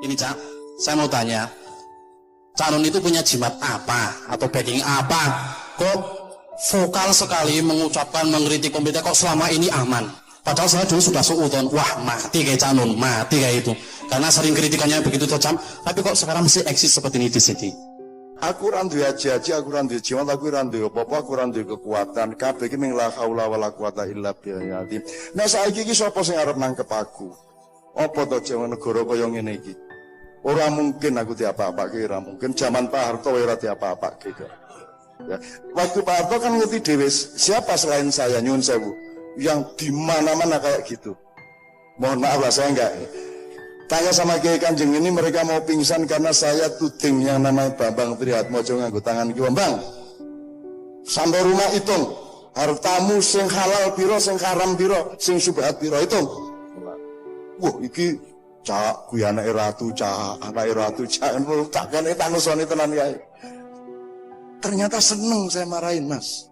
Ini Cak, saya mau tanya, Cak Nun itu punya jimat apa atau backing apa? Kok vokal sekali mengucapkan mengkritik pemerintah, kok selama ini aman? Padahal saya dulu sudah suudon, wah mati kayak Cak Nun, mati kayak itu. Karena sering kritikannya begitu tajam, tapi kok sekarang masih eksis seperti ini di sini? Aku randu aja, aku randu jimat, aku randu apa-apa, aku randu kekuatan. Kabeh iki ming la haula wala quwata illa billah. Nah saiki iki sapa sing arep nangkep aku? Apa to jaman negara kaya ngene iki? Ora mungkin aku diapa-apake, ora mungkin. Zaman Pak Harto ora diapa-apake. Ya. Waktu Pak Harto kan ngerti dhewe, siapa selain saya nyun sewu yang di mana-mana kayak gitu. Mohon maaf lah saya enggak. Tanya sama Kiai Kanjeng ini, mereka mau pingsan karena saya tuding yang namanya Bambang Trihatmojo nganggo tangan iki. Bang, sampai rumah hitung hartamu sing halal piro, sing haram piro, sing syubhat piro, hitung. Wah, iki cak kuwi anake ratu, cak anake ratu, cak takane tanusane tenan kae. Ternyata seneng saya marahin, Mas.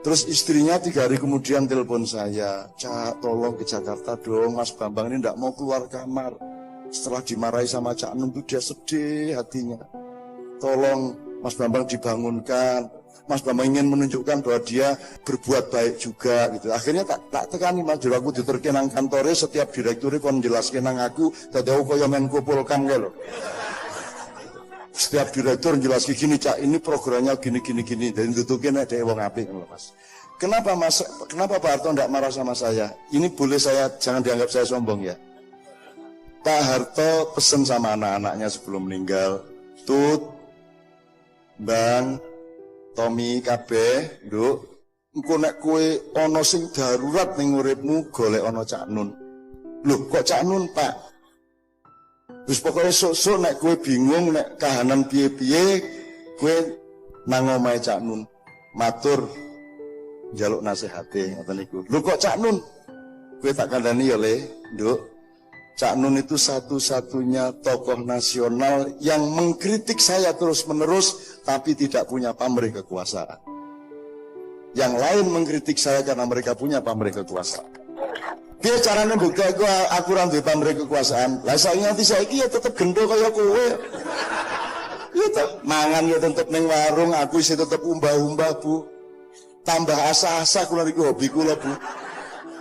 Terus istrinya 3 hari kemudian telepon saya, Cak tolong ke Jakarta dong, Mas Bambang ini tidak mau keluar kamar. Setelah dimarahi sama Cak Nun itu dia sedih hatinya. Tolong Mas Bambang dibangunkan. Mas Bambang ingin menunjukkan bahwa dia berbuat baik juga gitu. Akhirnya tak tekani Mas, jero aku diterke nang kantore, setiap direktur kon jelaske nang aku dadi aku kaya Menko Polkam kae lho. Setiap direktur jelas gini, Cak, ini programnya gini. Dan tutukin ada wong apik lho, Mas. Kenapa Mas? Kenapa Pak Harto tidak marah sama saya? Ini boleh saya, jangan dianggap saya sombong ya. Pak Harto pesen sama anak-anaknya sebelum meninggal, Tut, Bang, Tommy, kabeh, Nduk, engko nek kowe ana sing darurat ning uripmu golek ana Cak Nun. Lho, kok Cak Nun, Pak? Terus pokoknya sok-sok nek gue bingung nek kahanan piye-piye gue nang omahe Cak Nun matur njaluk nasihate ngoten niku. Lho kok Cak Nun? Gue tak kandhani ya Le, Nduk. Cak Nun itu satu-satunya tokoh nasional yang mengkritik saya terus-menerus tapi tidak punya pamrih kekuasaan. Yang lain mengkritik saya karena mereka punya pamrih kekuasaan. Dia caranya bukti aku randu pamrih kekuasaan. Lah saya nganti saiki ya tetep gendho kaya kowe. Ya tetep mangan ya tetep ning warung, aku isih tetep umbah-umbah, Bu. Tambah asa-asa kula niku hobi kula, Bu.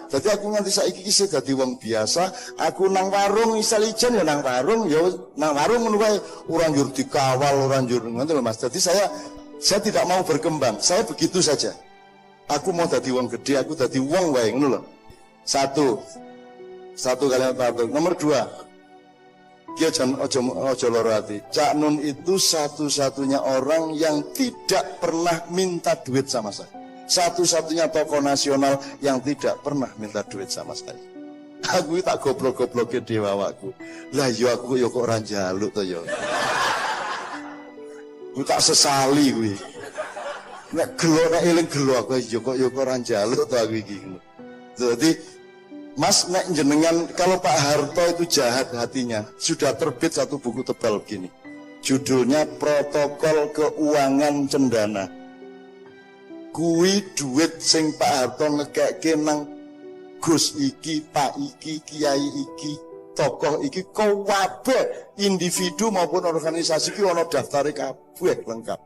Jadi aku nganti saiki isih dadi wong biasa, aku nang warung isal ijen ya nang warung ngono wae, ora njur dikawal, ora njur ngono lho Mas. Jadi saya tidak mau berkembang. Saya begitu saja. Aku mau dadi wong gede, aku dadi wong wae ngono lho. Satu kalimat Pak Harto. Nomor 2, dia ojo loro hati. Cak Nun itu satu-satunya orang yang tidak pernah minta duit sama saya. Satu-satunya tokoh nasional yang tidak pernah minta duit sama saya. Aku tak goblok-gobloke dewa awakku. Lah yo aku yo kok ora njaluk to yo. Aku tak sesali kuwi. Nek gelo nek eling gelo aku yo kok ora njaluk to aku iki. Jadi Mas nek jenengan, kalau Pak Harto itu jahat hatinya, sudah terbit satu buku tebal begini, judulnya Protokol Keuangan Cendana. Kui duit sing Pak Harto ngekeke nang Gus iki, Pak iki, Kiai iki, tokoh iki, kabeh individu maupun organisasi ki ono daftare kabeh lengkap.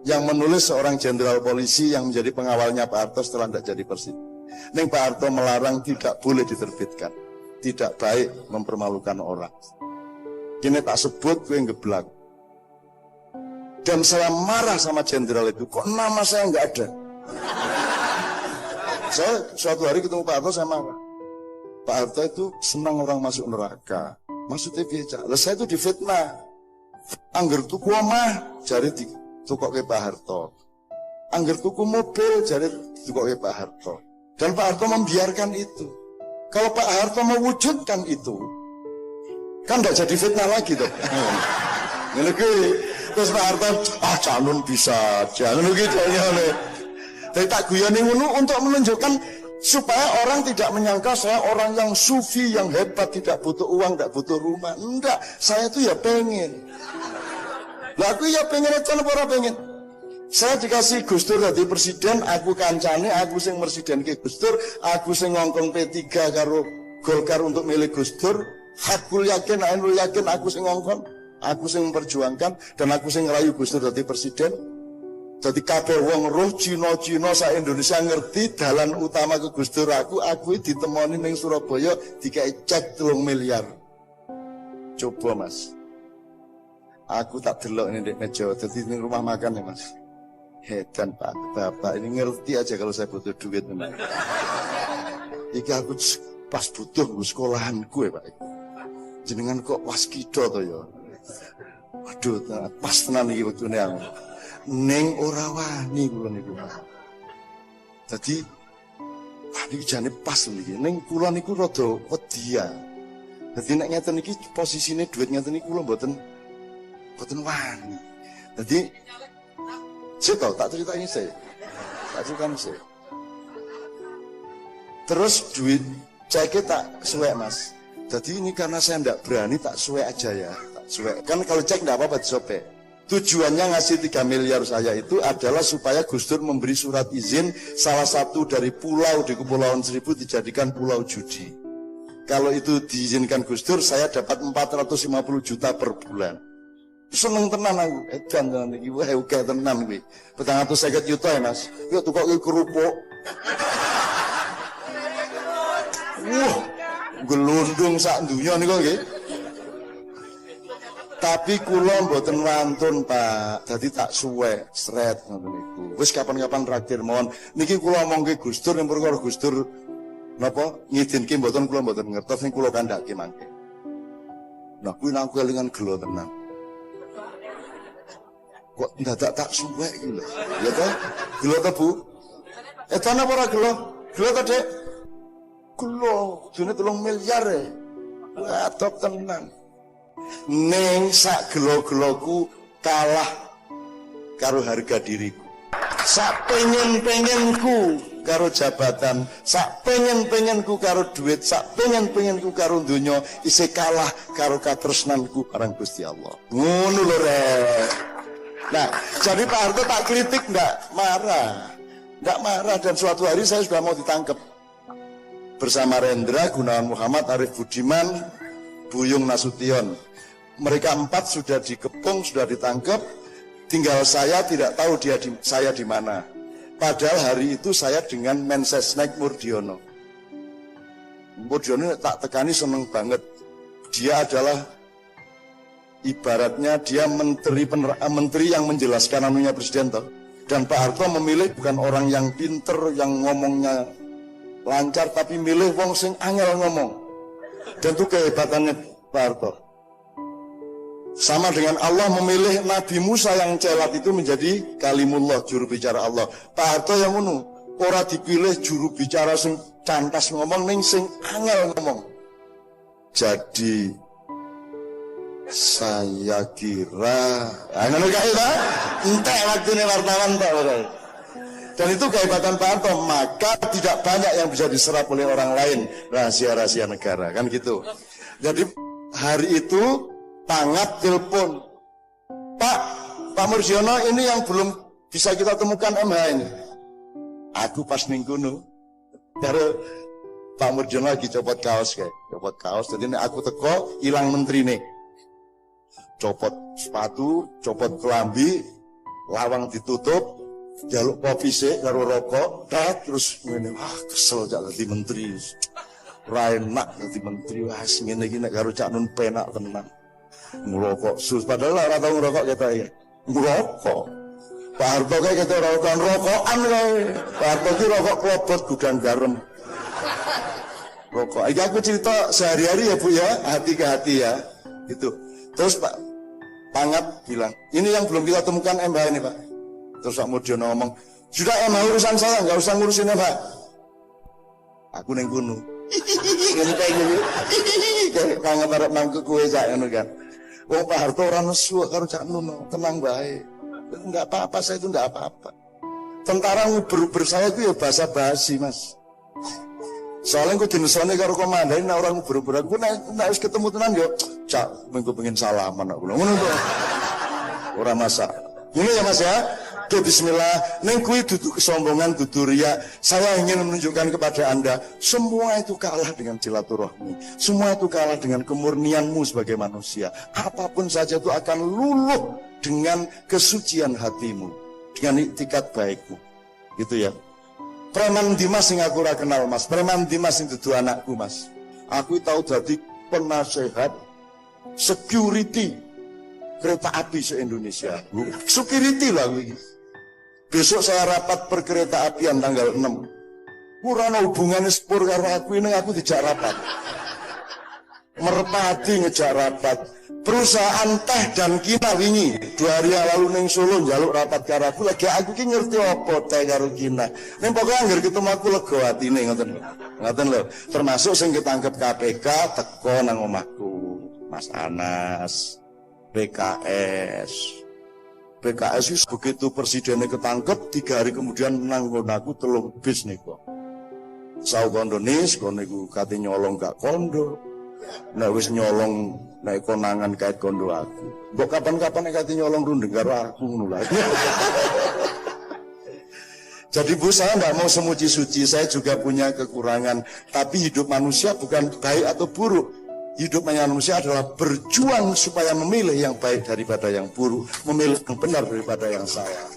Yang menulis seorang jenderal polisi yang menjadi pengawalnya Pak Harto setelah tidak jadi presiden. Neng Pak Harto melarang tidak boleh diterbitkan. Tidak baik mempermalukan orang. Kini tak sebut gue ngeblak. Dan saya marah sama jenderal itu. Kok nama saya nggak ada? Saya suatu hari ketemu Pak Harto, saya marah. Pak Harto itu senang orang masuk neraka. Maksudnya biasa. Lalu saya itu difitnah. Angger tuku omah jari ditukok ke Pak Harto. Angger tuku mobil jari ditukok ke Pak Harto. Dan Pak Harto membiarkan itu. Kalau Pak Harto mewujudkan itu, kan tidak jadi fitnah lagi tuh. Terus Pak Harto, Cak Nun bisa, jangan begitu. Tapi tak guyoni ngono untuk menunjukkan supaya orang tidak menyangka saya orang yang sufi, yang hebat, tidak butuh uang, tidak butuh rumah. Enggak, saya tuh ya pengen. Lah aku ya pengen aja, apa pengen? Saya dikasih Gus Dur jadi presiden, aku kancane, aku sing presiden ke Gus Dur, aku sing ngongkong P3 karo Golkar untuk milih Gus Dur, Hakul yakin, ainul yakin, aku sing ngongkon, aku sing memperjuangkan, dan aku sing ngerayu Gus Dur dadi presiden. Jadi kabeh wong roh Cina-Cina sak Indonesia ngerti dalan utama ke Gus Dur aku ditemoni ning Surabaya dikai cek 3 miliar. Coba Mas. Aku tak delok ini di meja, jadi ini rumah makan ya Mas. Hedan Pak, Bapak ini ngerti aja kalau saya butuh duit memang. Iki aku pas butuh sekolahanku ya Pak. Jenengan kok waskido to ya. Waduh, pas tenan iki wektune aku. Ning ora wani kula niku. Dadi niki jane pas niki. Ning kula niku rada wedi ya. Dadi nek ngeten iki posisine duit ngeten iki kula mboten wani. Dadi cek tak ceritain sih. Tak ceritain sih. Terus duit ceknya tak suwek Mas. Jadi ini karena saya tidak berani tak suwek aja ya. Tak suwek. Kan kalau cek tidak apa-apa disopek. Tujuannya ngasih 3 miliar saya itu adalah supaya Gus Dur memberi surat izin salah satu dari pulau di Kepulauan Seribu dijadikan pulau judi. Kalau itu diizinkan Gus Dur, saya dapat 450 juta per bulan. Seneng tenan aku, edan tenan iki, wah oke tenan kuwi. 450 juta ya Mas. Yuk tukok iki kerupuk. Wah, gelundung sak dunya niku nggih. Tapi kula mboten wantun, Pak. Dadi tak suwe, sret ngoten niku. Wis kapan-kapan traktir mawon. Niki kula omongke Gus Dur yen perkara Gus Dur napa ngidinke mboten kula mboten ngertos ning kula kandhake mangke. Nah kuwi nang kelingan gelo tenan. Kok ndadak tak suwe iki lho. Ya ta? Gelo ta, Bu? Edan apa ora gelo? Gelo ta, Dek? Gelo, jane 3 miliar e. Wah, top tenan. Ning sak gelo-geloku kalah karo harga diriku. Sak pengen-pengenku karo jabatan, sak pengen-pengenku karo duit, sak pengen-pengenku karo donya isih kalah karo katresnanku marang Gusti Allah. Ngono lho, Rek. Nah, jadi Pak Harto tak kritik enggak marah. Enggak marah dan suatu hari saya sudah mau ditangkap. Bersama Rendra, Gunawan Muhammad, Arif Budiman, Buyung Nasution. Mereka 4 sudah dikepung, sudah ditangkap. Tinggal saya tidak tahu saya di mana. Padahal hari itu saya dengan Mensesnek Murdiono. Murdiono tak tekani seneng banget. Dia adalah ibaratnya dia menteri yang menjelaskan anunya presiden toh. Dan Pak Harto memilih bukan orang yang pinter, yang ngomongnya lancar, tapi milih wong sing angel ngomong. Dan itu kehebatannya Pak Harto. Sama dengan Allah memilih Nabi Musa yang celat itu menjadi kalimullah, juru bicara Allah. Pak Harto yang ngono, ora dipilih juru bicara sing cantas ngomong, ning sing angel ngomong. Jadi saya kira ngono kae ta? Entek waktune wartawan Pak. Dan itu kehebatan Pak Harto, maka tidak banyak yang bisa diserap oleh orang lain, rahasia-rahasia negara, kan gitu. Jadi hari itu Pangat telepon, Pak Murdiono ini yang belum bisa kita temukan MH ini. Aku pas ning kono, karo Pak Murdiono lagi copot kaos kayak, copot kaos. Jadi aku teko hilang menteri nih, copot sepatu, copot kelambi, lawang ditutup, jaluk kopi sih, karo rokok, terus ngene, kesel jak dadi menteri, ra enak dadi menteri, wah ngene iki nek karo Cak Nun penak tenan. Ngerokok sus, padahal ora tau ngerokok kita ya. Ngerokok. Pak Harto kayak kita rokokan rokokan kayak. Pak Harto itu rokok klobot gudang garam. Rokok. Ini aku cerita sehari-hari ya Bu ya, hati ke hati ya. Itu. Terus Pak Pangat bilang, ini yang belum kita temukan MH ini Pak. Terus Pak Murdiono ngomong, sudah MH urusan saya, nggak usah ngurusin MH. Aku neng gunung. Ini kayak gini. Kayak Pangat harap nangku kue saya kan. Wong Pak Harto ora nesu karo Cak Nuno, tenang bae. Enggak apa-apa, saya itu enggak apa-apa. Tentara nguber-uber saya itu ya basa-basi, Mas. Soalnya aku dinesone karo komandan nek ora nguber-uber aku nek wis ketemu tenan yo, Cak, mengko pengen salaman aku. Ngono to. Ora masak. Ini ya Mas ya. Oke, bismillah. Neng kuwi dudu kesombongan, dudu riya. Saya ingin menunjukkan kepada Anda, semua itu kalah dengan silaturahmi. Semua itu kalah dengan kemurnianmu sebagai manusia. Apapun saja itu akan luluh dengan kesucian hatimu, dengan iktikat baikmu. Gitu ya. Preman Dimas yang aku ora kenal, Mas. Preman Dimas yang dudu anakku, Mas. Aku tahu jadi penasehat security kereta api se-Indonesia. Security lah ini. Besok saya rapat perkereta apian tanggal 6. Kurang hubungannya sepur karo aku ini, aku tidak rapat. Merpati ngejak rapat. Perusahaan teh dan kina wingi 2 hari yang lalu neng Solo njaluk rapat karo aku, lagi aku ki ngerti apa teh karo kina. Neng pokoknya anggere ketemu aku lega atine ngoten. Ngoten lho. Termasuk sing ketangkep KPK teko nang omahku. Mas Anas, PKS itu begitu presidennya ketangkep 3 hari kemudian nanggon aku 3 bis nih kok. Sau kondo nis, kono iku kate nyolong gak kondo. Nah wis nyolong nek konangan kait kondo aku. Mbok kapan-kapan nek kate nyolong rundeng karo aku ngono lah. Jadi Bu, saya nggak mau semuji-suci, saya juga punya kekurangan. Tapi hidup manusia bukan baik atau buruk. Hidup manusia adalah berjuang supaya memilih yang baik daripada yang buruk, memilih yang benar daripada yang salah.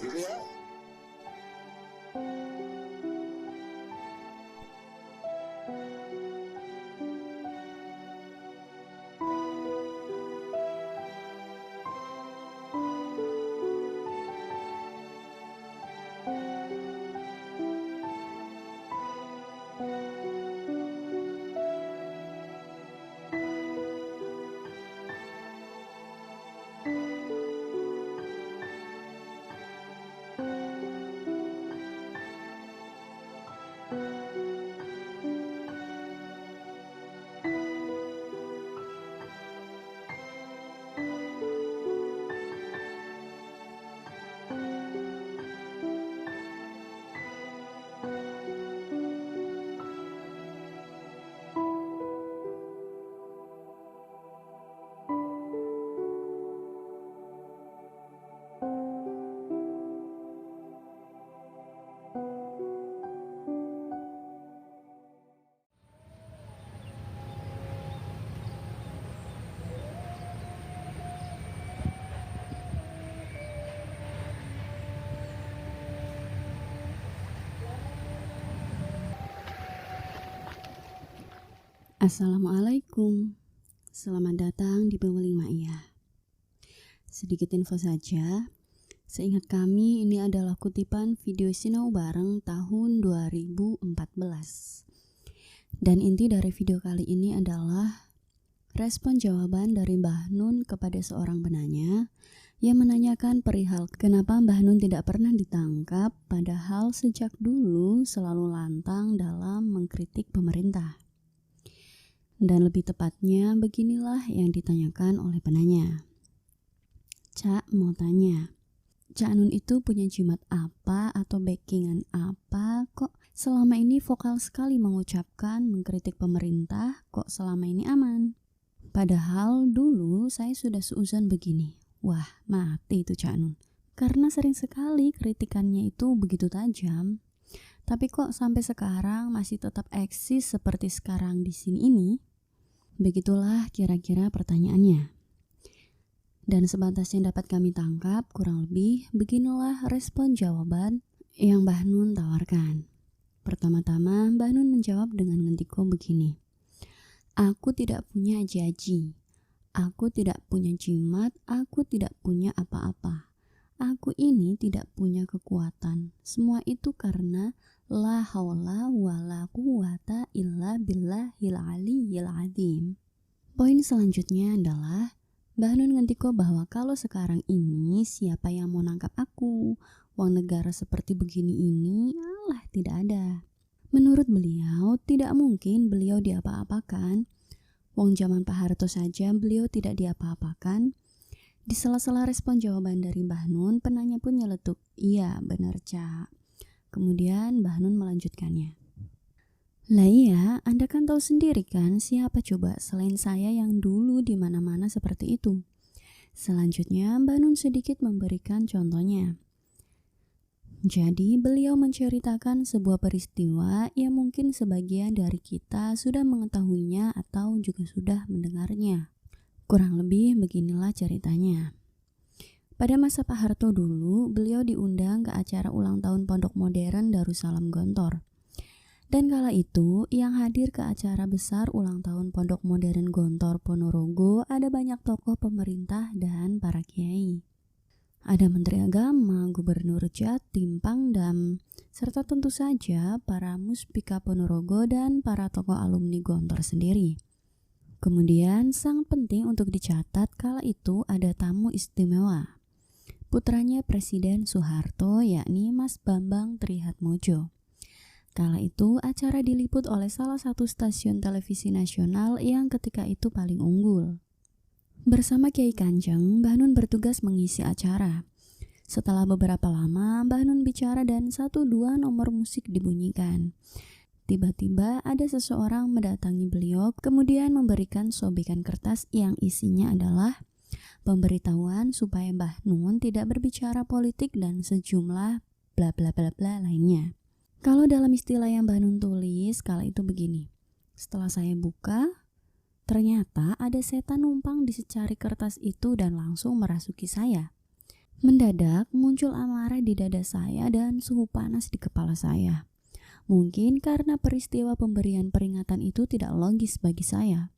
Assalamualaikum, selamat datang di Peweling Ma'iyah. Sedikit info saja, seingat kami ini adalah kutipan video sinau bareng tahun 2014. Dan inti dari video kali ini adalah respon jawaban dari Mbah Nun kepada seorang penanya yang menanyakan perihal kenapa Mbah Nun tidak pernah ditangkap padahal sejak dulu selalu lantang dalam mengkritik pemerintah. Dan lebih tepatnya beginilah yang ditanyakan oleh penanya. Cak mau tanya, Cak Nun itu punya jimat apa atau backingan apa kok selama ini vokal sekali mengucapkan mengkritik pemerintah, kok selama ini aman? Padahal dulu saya sudah seuzon begini, wah mati itu Cak Nun. Karena sering sekali kritikannya itu begitu tajam. Tapi kok sampai sekarang masih tetap eksis seperti sekarang di sini ini? Begitulah kira-kira pertanyaannya. Dan sebatas yang dapat kami tangkap, kurang lebih beginilah respon jawaban yang Mbah Nun tawarkan. Pertama-tama Mbah Nun menjawab dengan ngendiko begini. Aku tidak punya aji-aji. Aku tidak punya jimat, aku tidak punya apa-apa. Aku ini tidak punya kekuatan. Semua itu karena la haula wala quwata illa billahil aliyyil azim. Poin selanjutnya adalah Mbah Nun ngendiko bahwa kalau sekarang ini siapa yang mau nangkap aku? Wong negara seperti begini ini, alah tidak ada. Menurut beliau, tidak mungkin beliau diapa-apakan. Wong zaman Pak Harto saja beliau tidak diapa-apakan. Di sela-sela respon jawaban dari Mbah Nun, penanya pun nyeletuk, iya benar Cak. Kemudian Mbah Nun melanjutkannya. Lah iya, Anda kan tahu sendiri kan siapa coba selain saya yang dulu di mana-mana seperti itu. Selanjutnya Mbah Nun sedikit memberikan contohnya. Jadi beliau menceritakan sebuah peristiwa yang mungkin sebagian dari kita sudah mengetahuinya atau juga sudah mendengarnya. Kurang lebih beginilah ceritanya. Pada masa Pak Harto dulu, beliau diundang ke acara ulang tahun Pondok Modern Darussalam Gontor. Dan kala itu, yang hadir ke acara besar ulang tahun Pondok Modern Gontor Ponorogo ada banyak tokoh pemerintah dan para kiai. Ada Menteri Agama, Gubernur Jatim, Pangdam, serta tentu saja para muspika Ponorogo dan para tokoh alumni Gontor sendiri. Kemudian sangat penting untuk dicatat kala itu ada tamu istimewa. Putranya Presiden Soeharto yakni Mas Bambang Trihatmojo. Kala itu acara diliput oleh salah satu stasiun televisi nasional yang ketika itu paling unggul. Bersama Kiai Kanjeng, Mbah Nun bertugas mengisi acara. Setelah beberapa lama, Mbah Nun bicara dan 1-2 nomor musik dibunyikan. Tiba-tiba ada seseorang mendatangi beliau, kemudian memberikan sobekan kertas yang isinya adalah pemberitahuan supaya Mbah Nun tidak berbicara politik dan sejumlah bla bla bla bla lainnya. Kalau dalam istilah yang Mbah Nun tulis, kala itu begini. Setelah saya buka, ternyata ada setan numpang di secari kertas itu dan langsung merasuki saya. Mendadak muncul amarah di dada saya dan suhu panas di kepala saya. Mungkin karena peristiwa pemberian peringatan itu tidak logis bagi saya.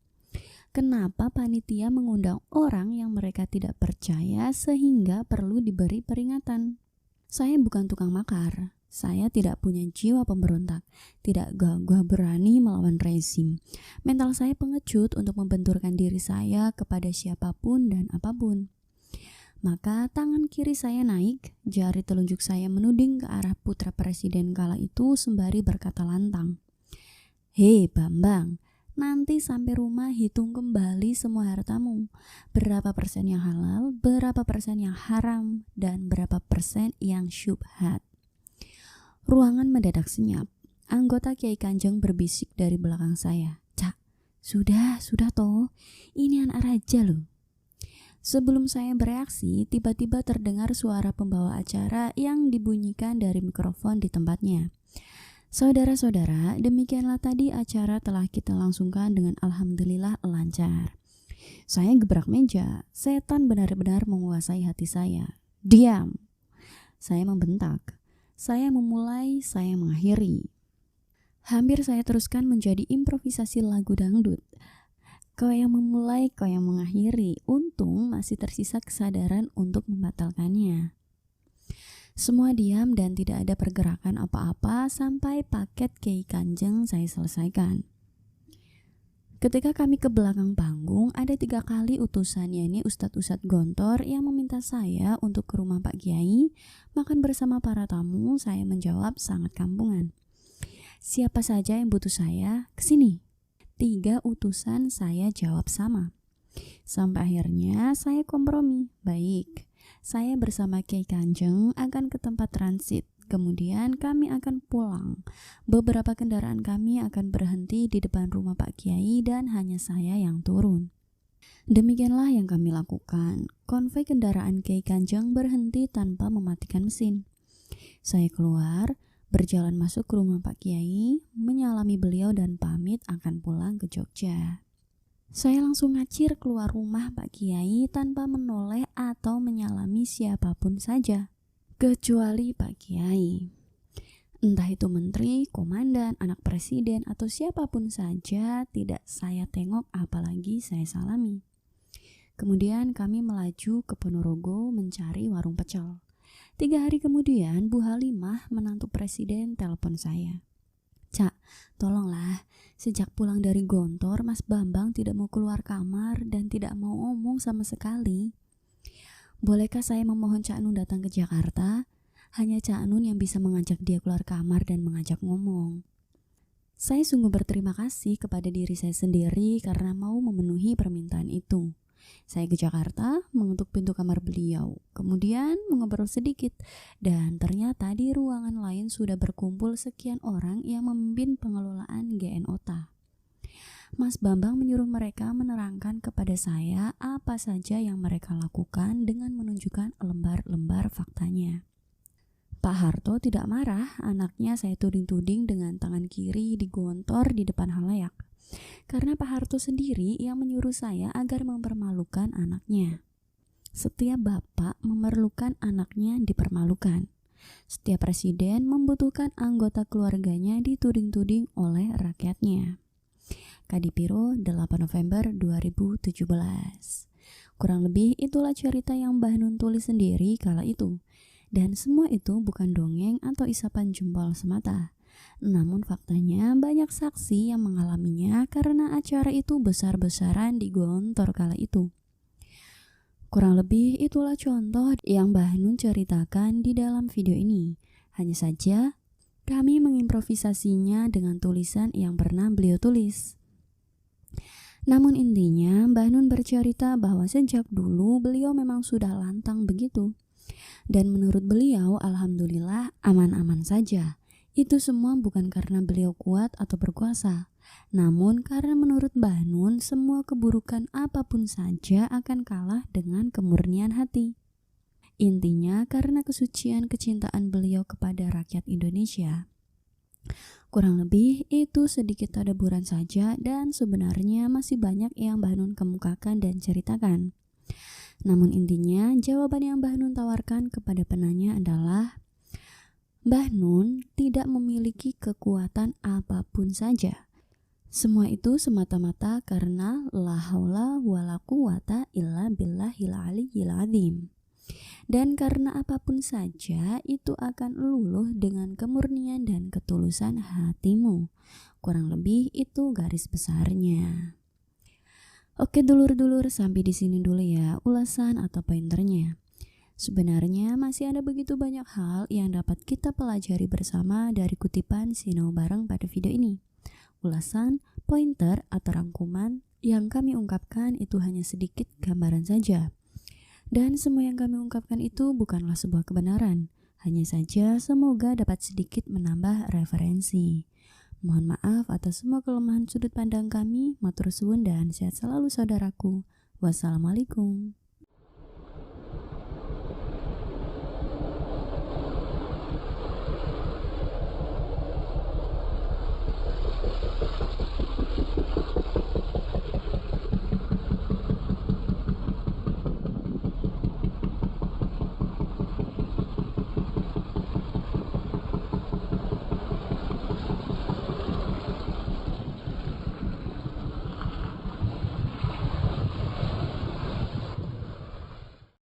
Kenapa panitia mengundang orang yang mereka tidak percaya sehingga perlu diberi peringatan? Saya bukan tukang makar. Saya tidak punya jiwa pemberontak, tidak gagah berani melawan rezim. Mental saya pengecut untuk membenturkan diri saya kepada siapapun dan apapun. Maka tangan kiri saya naik, jari telunjuk saya menuding ke arah putra presiden kala itu sembari berkata lantang. Hei Bambang, nanti sampai rumah hitung kembali semua hartamu. Berapa persen yang halal, berapa persen yang haram, dan berapa persen yang syubhat. Ruangan mendadak senyap. Anggota Kiai Kanjeng berbisik dari belakang saya. Cak, sudah toh. Ini anak raja loh. Sebelum saya bereaksi, tiba-tiba terdengar suara pembawa acara yang dibunyikan dari mikrofon di tempatnya. Saudara-saudara, demikianlah tadi acara telah kita langsungkan dengan alhamdulillah lancar. Saya gebrak meja. Setan benar-benar menguasai hati saya. Diam! Saya membentak. Saya memulai, saya mengakhiri. Hampir saya teruskan menjadi improvisasi lagu dangdut. Kau yang memulai, kau yang mengakhiri. Untung masih tersisa kesadaran untuk membatalkannya. Semua diam dan tidak ada pergerakan apa-apa sampai paket Kiai Kanjeng saya selesaikan. Ketika kami ke belakang panggung, ada 3 kali utusan, yakni Ustadz-Ustadz Gontor yang meminta saya untuk ke rumah Pak Kiai, makan bersama para tamu. Saya menjawab sangat kampungan. Siapa saja yang butuh saya, kesini. 3 utusan saya jawab sama. Sampai akhirnya saya kompromi. Baik, saya bersama Kiai Kanjeng akan ke tempat transit. Kemudian kami akan pulang. Beberapa kendaraan kami akan berhenti di depan rumah Pak Kiai dan hanya saya yang turun. Demikianlah yang kami lakukan. Konvoi kendaraan Kiai Kanjeng berhenti tanpa mematikan mesin. Saya keluar, berjalan masuk ke rumah Pak Kiai, menyalami beliau dan pamit akan pulang ke Jogja. Saya langsung ngacir keluar rumah Pak Kiai tanpa menoleh atau menyalami siapapun saja. Kecuali Pak Kiai. Entah itu menteri, komandan, anak presiden, atau siapapun saja tidak saya tengok apalagi saya salami. Kemudian kami melaju ke Ponorogo mencari warung pecel. 3 hari kemudian Bu Halimah, menantu presiden, telepon saya. Cak, tolonglah, sejak pulang dari Gontor Mas Bambang tidak mau keluar kamar dan tidak mau ngomong sama sekali. Bolehkah saya memohon Cak Nun datang ke Jakarta? Hanya Cak Nun yang bisa mengajak dia keluar kamar dan mengajak ngomong. Saya sungguh berterima kasih kepada diri saya sendiri karena mau memenuhi permintaan itu. Saya ke Jakarta, mengetuk pintu kamar beliau, kemudian mengobrol sedikit, dan ternyata di ruangan lain sudah berkumpul sekian orang yang memimpin pengelolaan GN OTA. Mas Bambang menyuruh mereka menerangkan kepada saya apa saja yang mereka lakukan dengan menunjukkan lembar-lembar faktanya. Pak Harto tidak marah anaknya saya tuding-tuding dengan tangan kiri digontor di depan halayak. Karena Pak Harto sendiri yang menyuruh saya agar mempermalukan anaknya. Setiap bapak memerlukan anaknya dipermalukan. Setiap presiden membutuhkan anggota keluarganya dituding-tuding oleh rakyatnya. Kadipiro 8 November 2017. Kurang lebih itulah cerita yang Mbah Nun tulis sendiri kala itu. Dan semua itu bukan dongeng atau isapan jempol semata. Namun faktanya banyak saksi yang mengalaminya karena acara itu besar-besaran digontor kala itu. Kurang lebih itulah contoh yang Mbah Nun ceritakan di dalam video ini. Hanya saja kami mengimprovisasinya dengan tulisan yang pernah beliau tulis. Namun intinya Mbah Nun bercerita bahwa sejak dulu beliau memang sudah lantang begitu. Dan menurut beliau alhamdulillah aman-aman saja. Itu semua bukan karena beliau kuat atau berkuasa. Namun karena menurut Mbah Nun semua keburukan apapun saja akan kalah dengan kemurnian hati. Intinya karena kesucian kecintaan beliau kepada rakyat Indonesia. Kurang lebih itu sedikit tadaburan saja dan sebenarnya masih banyak yang Mbah Nun kemukakan dan ceritakan. Namun intinya jawaban yang Mbah Nun tawarkan kepada penanya adalah Mbah Nun tidak memiliki kekuatan apapun saja. Semua itu semata-mata karena la haula wala quwata illa billahil aliyyil azim. Dan karena apapun saja itu akan luluh dengan kemurnian dan ketulusan hatimu. Kurang lebih itu garis besarnya. Oke dulur-dulur, sampai di sini dulu ya ulasan atau pointernya. Sebenarnya masih ada begitu banyak hal yang dapat kita pelajari bersama dari kutipan Sinau Bareng pada video ini. Ulasan, pointer atau rangkuman yang kami ungkapkan itu hanya sedikit gambaran saja. Dan semua yang kami ungkapkan itu bukanlah sebuah kebenaran. Hanya saja semoga dapat sedikit menambah referensi. Mohon maaf atas semua kelemahan sudut pandang kami. Matur suwun dan sehat selalu saudaraku. Wassalamualaikum.